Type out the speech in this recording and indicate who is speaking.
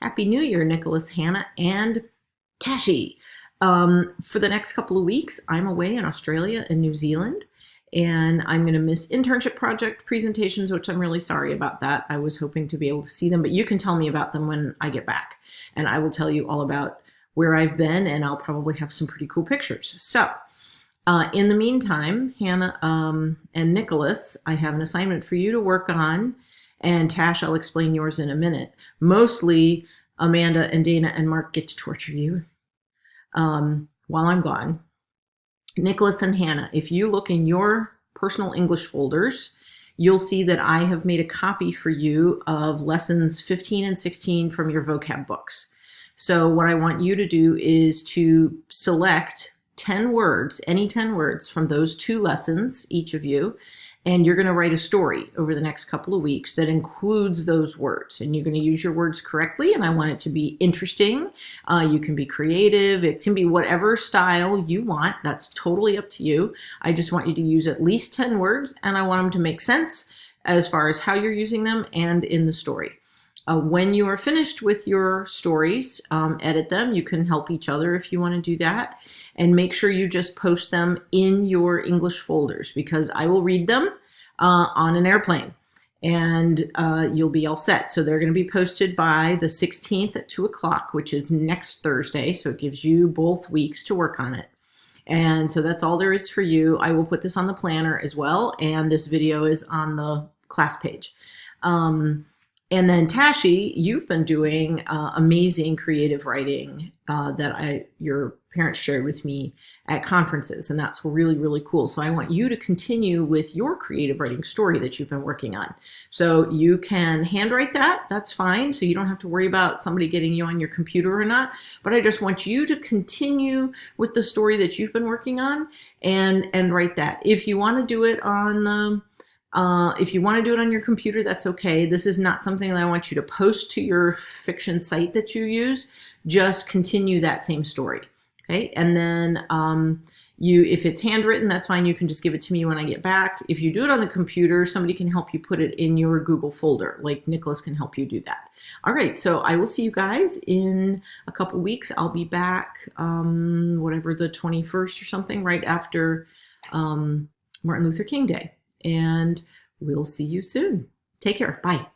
Speaker 1: Happy New Year, Nicholas, Hannah, and Tashi. For the next couple of weeks, I'm away in Australia and New Zealand, and I'm going to miss internship project presentations, which I'm really sorry about that. I was hoping to be able to see them, but you can tell me about them when I get back, and I will tell you all about where I've been, and I'll probably have some pretty cool pictures. So in the meantime, Hannah and Nicholas, I have an assignment for you to work on. And Tash, I'll explain yours in a minute. Mostly, Amanda and Dana and Mark get to torture you while I'm gone. Nicholas and Hannah, if you look in your personal English folders, you'll see that I have made a copy for you of lessons 15 and 16 from your vocab books. So what I want you to do is to select 10 words, any 10 words from those two lessons, each of you, and you're going to write a story over the next couple of weeks that includes those words. And you're going to use your words correctly, and I want it to be interesting. You can be creative. It can be whatever style you want. That's totally up to you. I just want you to use at least 10 words, and I want them to make sense as far as how you're using them and in the story. When you are finished with your stories, edit them. You can help each other if you want to do that. And make sure you just post them in your English folders, because I will read them on an airplane, and you'll be all set. So they're going to be posted by the 16th at 2 o'clock, which is next Thursday. So it gives you both weeks to work on it. And so that's all there is for you. I will put this on the planner as well, and this video is on the class page. And then Tashi, you've been doing amazing creative writing that your parents shared with me at conferences, and that's really, really cool. So I want you to continue with your creative writing story that you've been working on. So you can handwrite that, that's fine. So you don't have to worry about somebody getting you on your computer or not, but I just want you to continue with the story that you've been working on and write that. If you want to do it on the if you want to do it on your computer, that's okay. This is not something that I want you to post to your fiction site that you use. Just continue that same story. Okay. And then if it's handwritten, that's fine. You can just give it to me when I get back. If you do it on the computer, somebody can help you put it in your Google folder. Like Nicholas can help you do that. All right. So I will see you guys in a couple weeks. I'll be back, whatever, the 21st or something, right after Martin Luther King Day. And we'll see you soon. Take care. Bye.